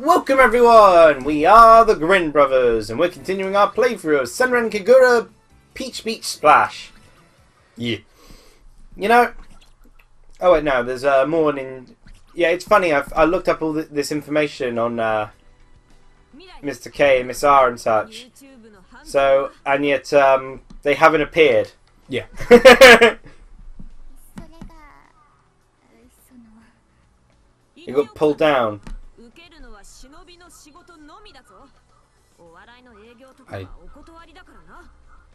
Welcome everyone! We are the Grin brothers, and we're continuing our playthrough of Senran Kagura Peach Beach Splash. Yeah. You know... Oh wait, no, there's more in... Yeah, it's funny, I looked up all this information on Mr. K and Miss R and such. So, and yet, they haven't appeared. Yeah. You got pulled down. I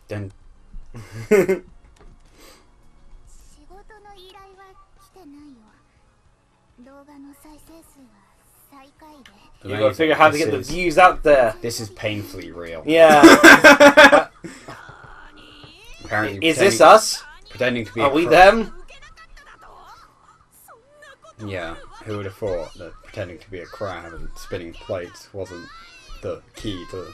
don't. You gotta figure out how to get the views out there. This is painfully real. Yeah. Apparently, is this us? Pretending to be. Are we them? Yeah. Who would have thought that pretending to be a crab and spinning plates wasn't the key to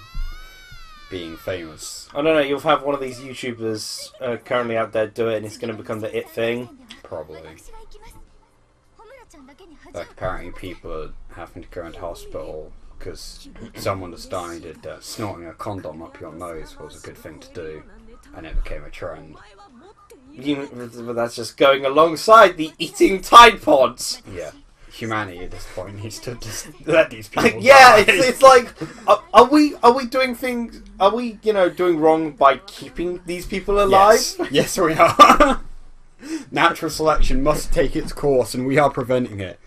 being famous? I don't know. You'll have one of these YouTubers currently out there do it, and it's going to become the it thing. Probably. Like apparently people are having to go into hospital because someone decided that snorting a condom up your nose was a good thing to do, and it became a trend. But that's just going alongside the eating Tide Pods. Yeah. Humanity at this point needs to just let these people yeah, die. it's like, are we doing things? Are we doing wrong by keeping these people alive? Yes, we are. Natural selection must take its course, and we are preventing it.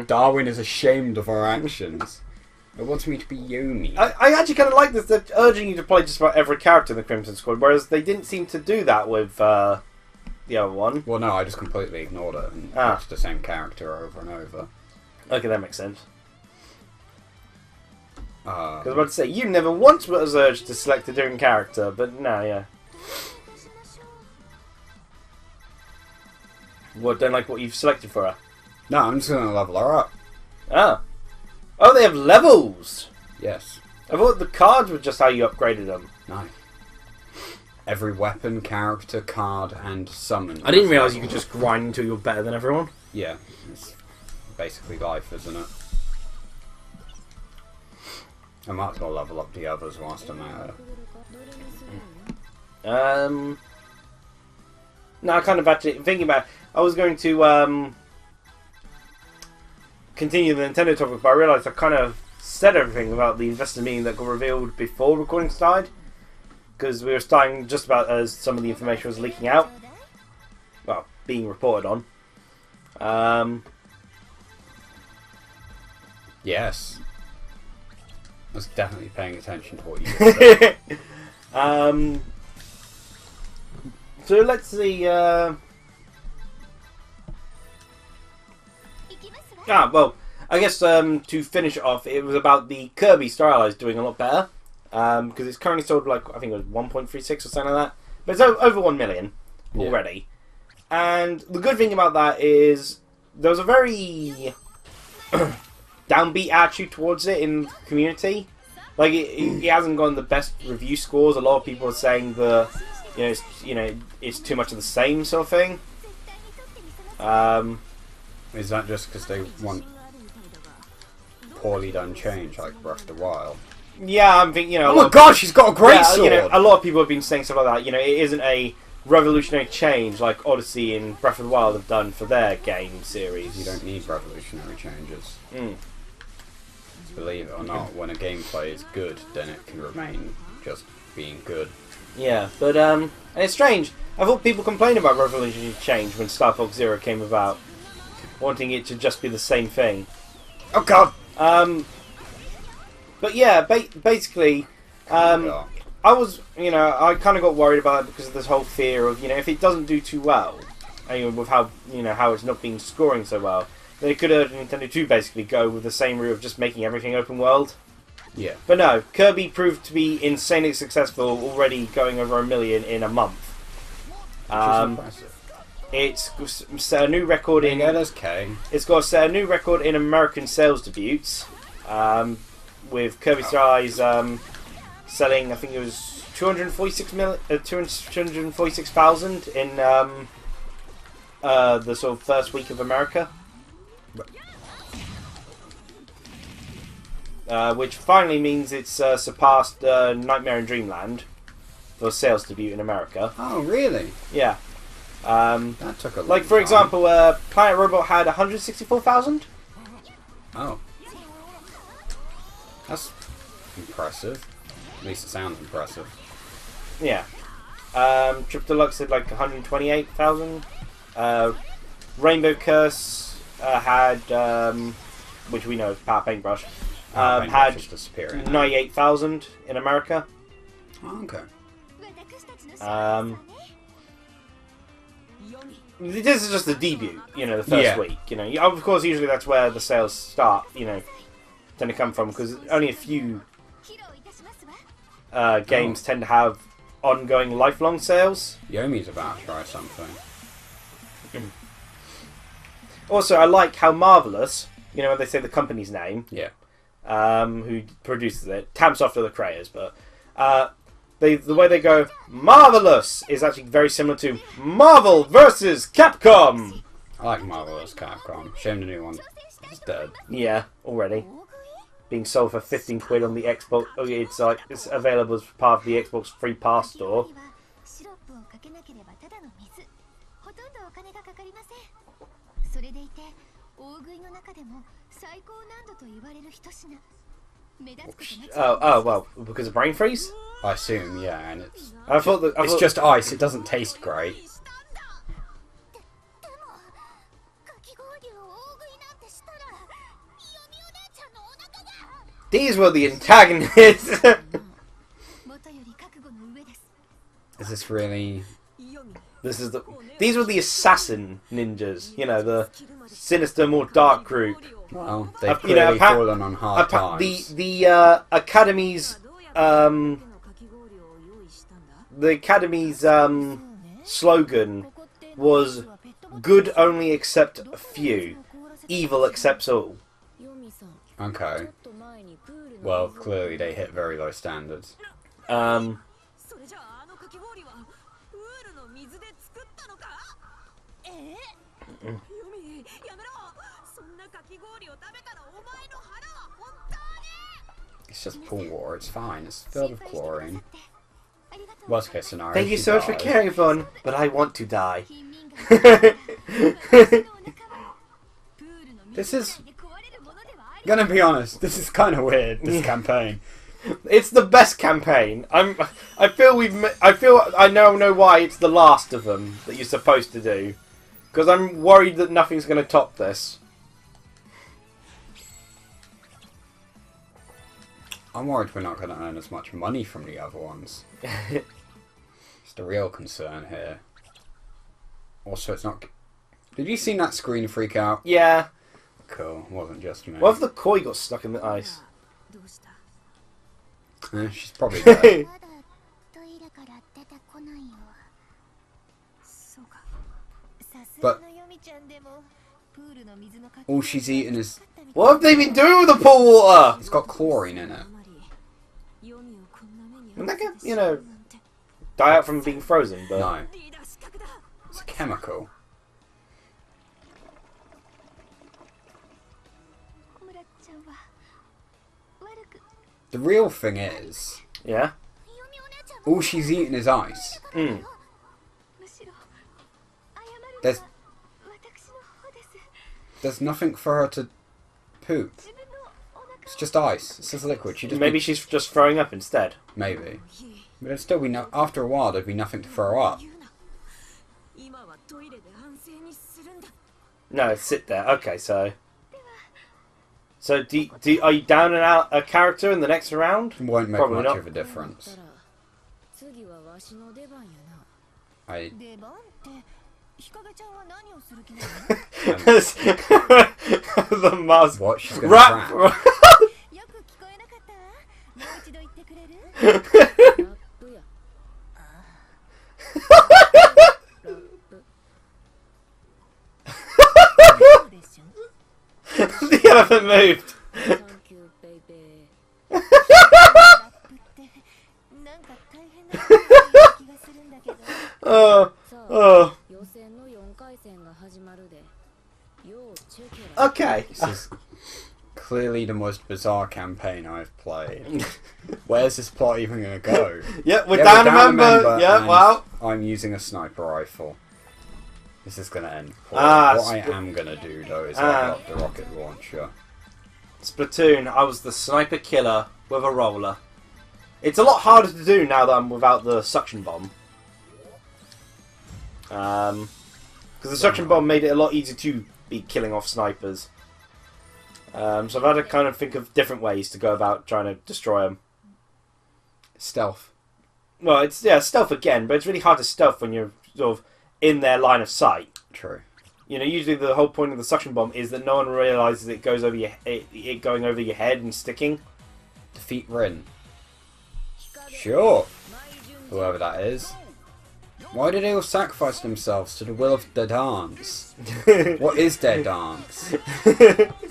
Darwin is ashamed of our actions. It wants me to be Yomi. I actually kind of like this. They're urging you to play just about every character in the Crimson Squad, whereas they didn't seem to do that with the other one. Well, no, I just completely ignored it and watched the same character over and over. Okay, that makes sense. Because I was about to say, you never once was urged to select a different character, but no, yeah. What, don't like what you've selected for her? No, I'm just going to level her up. Ah. Oh, they have levels! Yes. I thought the cards were just how you upgraded them. No. Every weapon, character, card, and summon. I didn't realise you could just grind until you're better than everyone. Yeah. It's basically life, isn't it? I might as well level up the others whilst I'm at it. No, I kind of actually thinking about it, I was going to continue the Nintendo topic, but I realised I kind of said everything about the investor meeting that got revealed before recording started, because we were starting just about as some of the information was leaking out, well, being reported on. Yes. I was definitely paying attention to what you said. So let's see. Well, I guess to finish it off, it was about the Kirby Star Allies doing a lot better. Because it's currently sold like, I think it was 1.36 or something like that. But it's over 1 million already. Yeah. And the good thing about that is there was a very downbeat attitude towards it in the community. Like, it hasn't gotten the best review scores. A lot of people are saying it's too much of the same sort of thing. Is that just because they want poorly done change like Breath of the Wild? Yeah, I'm thinking, oh my god, she's got a great sword! A lot of people have been saying stuff like that. It isn't a revolutionary change like Odyssey and Breath of the Wild have done for their game series. You don't need revolutionary changes. Believe it or not, when a gameplay is good, then it can remain just being good. Yeah, but and it's strange. I thought people complained about revolutionary change when Star Fox Zero came about, wanting it to just be the same thing. Oh god! But yeah, basically, I was, I kind of got worried about it because of this whole fear of, if it doesn't do too well, with how, how it's not been scoring so well, then it could urge Nintendo to basically go with the same route of just making everything open world. Yeah. But no, Kirby proved to be insanely successful, already going over 1 million in a month. Which is impressive. It's set a new record in. It's got set a new record in American sales debuts, with Kirby Star Allies selling, I think it was 246,000 in the sort of first week of America. which finally means it's surpassed Nightmare in Dreamland for sales debut in America. Oh, really? Yeah. That took a long like, for time. example, Planet Robot had 164,000. Oh. That's impressive. At least it sounds impressive. Yeah. Trip Deluxe had like 128,000. Rainbow Curse had, which we know is Power Paintbrush, had 98,000 in America. Oh, okay. This is just the debut, the first week. Of course, usually that's where the sales start, tend to come from, because only a few games tend to have ongoing, lifelong sales. Yomi's about to try something. Also, I like how Marvelous, when they say the company's name, yeah, who produces it, Tamsoft are the creators, but the way they go Marvelous is actually very similar to Marvel versus Capcom. I like Marvelous Capcom. Shame the new one is dead. Yeah, already being sold for 15 quid on the Xbox. Oh, yeah, it's available as part of the Xbox Free Pass store. Oh, well, because of brain freeze? I assume, yeah, and it's it's just ice. It doesn't taste great. These were the antagonists. Is this really? These were the assassin ninjas. The sinister, more dark group. Well, they've clearly fallen on hard times. The Academy's slogan was "Good only accept a few, evil accepts all." Okay. Well, clearly they hit very low standards. It's just pool water, it's fine, it's filled with chlorine. Worst case scenario. Thank you so much for caring, Vaughn, but I want to die. This is... Gonna be honest, this is kind of weird, this campaign. It's the best campaign. I feel I now know why it's the last of them that you're supposed to do. Because I'm worried that nothing's going to top this. I'm worried we're not going to earn as much money from the other ones. It's the real concern here. Also, it's not... Did you see that screen freak out? Yeah. Cool, wasn't just me. What if the koi got stuck in the ice? She's probably dead. But all she's eaten is... What have they been doing with the pool water? It's got chlorine in it. Wouldn't that get, die out from being frozen? But... No. It's a chemical. The real thing is... Yeah? All she's eaten is ice. Mm. There's nothing for her to poop. It's just ice. It's just liquid. Maybe she's just throwing up instead. Maybe. But there'd still be after a while there'd be nothing to throw up. No, sit there. Okay, so are you down and out a character in the next round? It won't make Probably much not. of a difference. The mask. What? She's gonna rap. The elephant moved. Oh. Okay. This is clearly the most bizarre campaign I've played. Where's this plot even going to go? Yep, we're down a member. Yeah, wow. I'm using a sniper rifle. This is going to end poorly. What I am going to do, though, is level up the rocket launcher. Splatoon, I was the sniper killer with a roller. It's a lot harder to do now that I'm without the suction bomb. Because the suction bomb made it a lot easier to be killing off snipers. So I've had to kind of think of different ways to go about trying to destroy them. Stealth. Well, it's stealth again, but it's really hard to stealth when you're sort of in their line of sight. True. You know, usually the whole point of the suction bomb is that no one realizes it goes over it going over your head and sticking. Defeat Grin. Sure. Whoever that is. Why do they all sacrifice themselves to the will of the dance? What is their dance?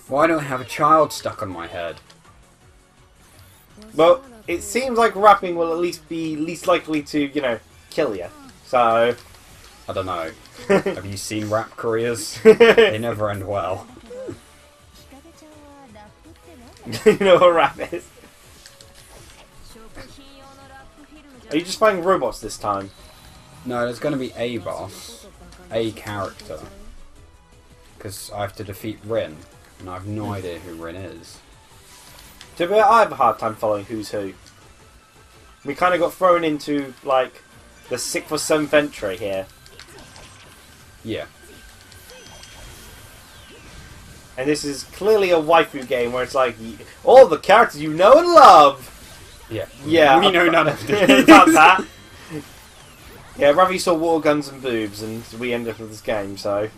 Why don't I have a child stuck on my head? Well, it seems like rapping will at least be least likely to, you know, kill you. So... I don't know. Have you seen rap careers? They never end well. You know what rap is? Are you just fighting robots this time? No, there's going to be a boss. A character. Because I have to defeat Rin. And I have no idea who Rin is. To be honest, I have a hard time following who's who. We kind of got thrown into, like, the 6th or 7th entry here. Yeah. And this is clearly a waifu game where it's like, all the characters you know and love! Yeah. Yeah. We know none of this. About that. Yeah, Ravi saw water guns and boobs, and we ended up with this game, so...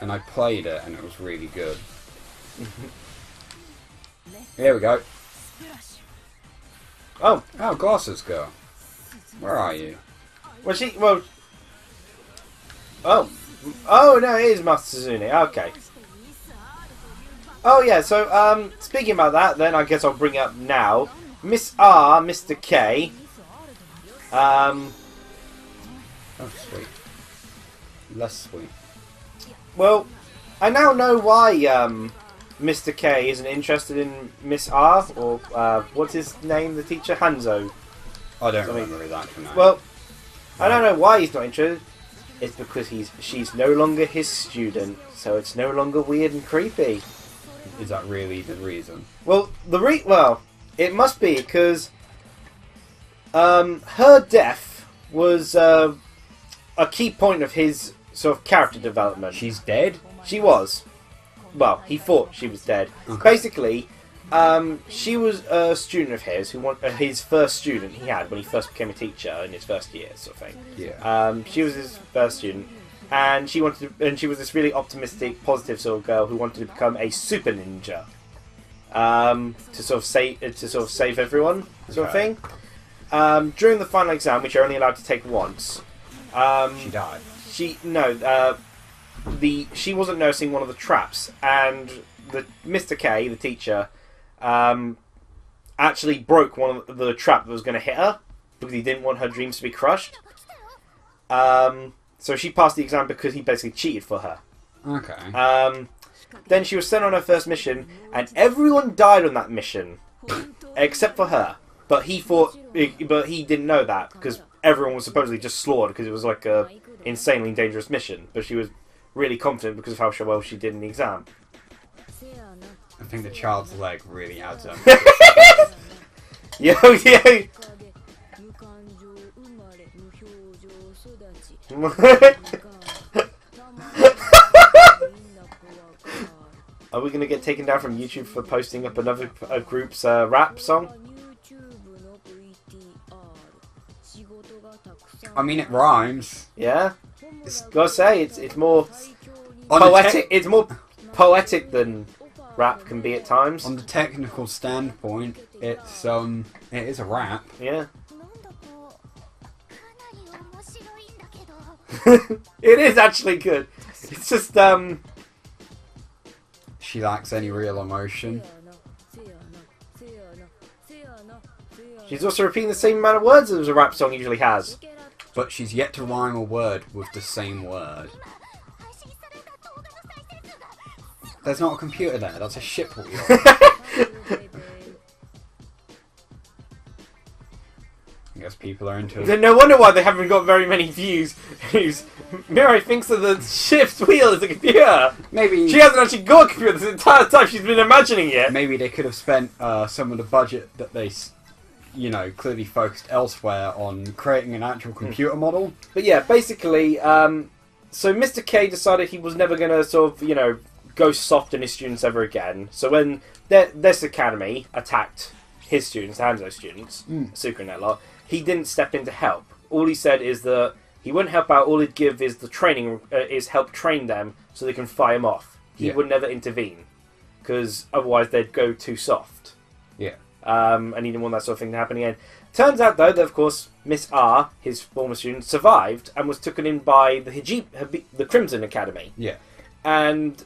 And I played it, and it was really good. Here we go. Oh. Oh, Glasses Girl. Where are you? Well, well... Oh. Oh, no, it is Master Suzune. Okay. Oh, yeah, so, speaking about that, then I guess I'll bring it up now. Miss R, Mr. K. Oh, sweet. Less sweet. Well, I now know why Mr. K isn't interested in Miss R, or what's his name, the teacher? Hanzo. I don't remember that for now. Well, I don't know why he's not interested. It's because she's no longer his student, so it's no longer weird and creepy. Is that really the reason? Well, it must be because her death was a key point of his sort of character development. She's dead? She was. Well, he thought she was dead. Okay. Basically, she was a student of his, his first student he had when he first became a teacher in his first year, sort of thing. Yeah. She was his first student, and she was this really optimistic, positive sort of girl who wanted to become a super ninja, to sort of save everyone, sort of thing. During the final exam, which you're only allowed to take once, she died. She wasn't noticing one of the traps, and Mr. K, the teacher, actually broke one of the trap that was going to hit her because he didn't want her dreams to be crushed. So she passed the exam because he basically cheated for her. Okay. Then she was sent on her first mission, and everyone died on that mission except for her. But he didn't know that because everyone was supposedly just slaughtered because it was like a insanely dangerous mission. But she was really confident because of how well she did in the exam. I think the child's leg really adds up. Yo. Are we going to get taken down from YouTube for posting up another group's rap song? I mean, it rhymes. Yeah? Gotta say, it's more poetic. It's more poetic than rap can be at times. On the technical standpoint, it is a rap. Yeah. It is actually good. It's just She lacks any real emotion. she's also repeating the same amount of words as a rap song usually has. But she's yet to rhyme a word with the same word. There's not a computer there. That's a shipwheel. I guess people are into it. No wonder why they haven't got very many views. Mirai thinks that the ship's wheel is a computer. Maybe She hasn't actually got a computer this entire time. She's been imagining it. maybe they could have spent some of the budget that they, clearly focused elsewhere on creating an actual computer model. But yeah, basically, so Mr. K decided he was never going to sort of, go soft on his students ever again. So when this academy attacked his students, Hanzo's students, Suka and that lot, he didn't step in to help. All he said is that he wouldn't help out. All he'd give is the training, is help train them so they can fire him off. He would never intervene because otherwise they'd go too soft. Yeah. And he didn't want that sort of thing to happen again. Turns out, though, that of course Miss R, his former student, survived and was taken in by the Crimson Academy. Yeah. And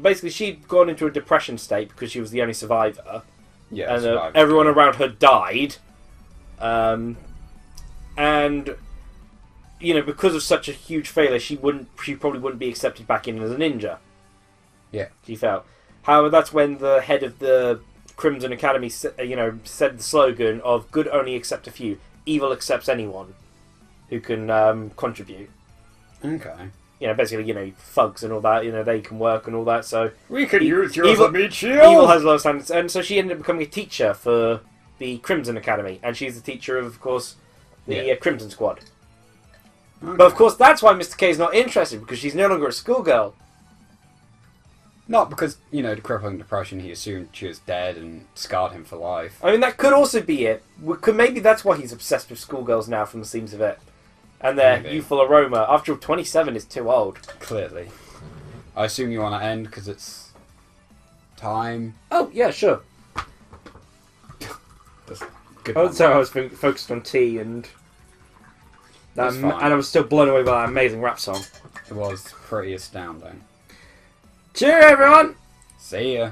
basically she'd gone into a depression state because she was the only survivor. Yeah. And everyone around her died. And because of such a huge failure, she probably wouldn't be accepted back in as a ninja. Yeah. She felt. However, that's when the head of the Crimson Academy, said the slogan of "Good only accept a few, evil accepts anyone who can contribute." Okay. Basically, thugs and all that. They can work and all that. So We could use you evil, as a meat shield. Evil has low standards, and so she ended up becoming a teacher for the Crimson Academy, and she's the teacher of course, the Crimson Squad. Okay. But of course, that's why Mr. K is not interested because she's no longer a schoolgirl. Not because, the crippling depression, he assumed she was dead and scarred him for life. I mean, that could also be it. Maybe that's why he's obsessed with schoolgirls now, from the seams of it. And their youthful aroma. After all, 27 is too old. Clearly. I assume you want to end because it's time. Oh, yeah, sure. Good Sorry, I was focused on tea and I was still blown away by that amazing rap song. It was pretty astounding. Cheer, everyone! See ya.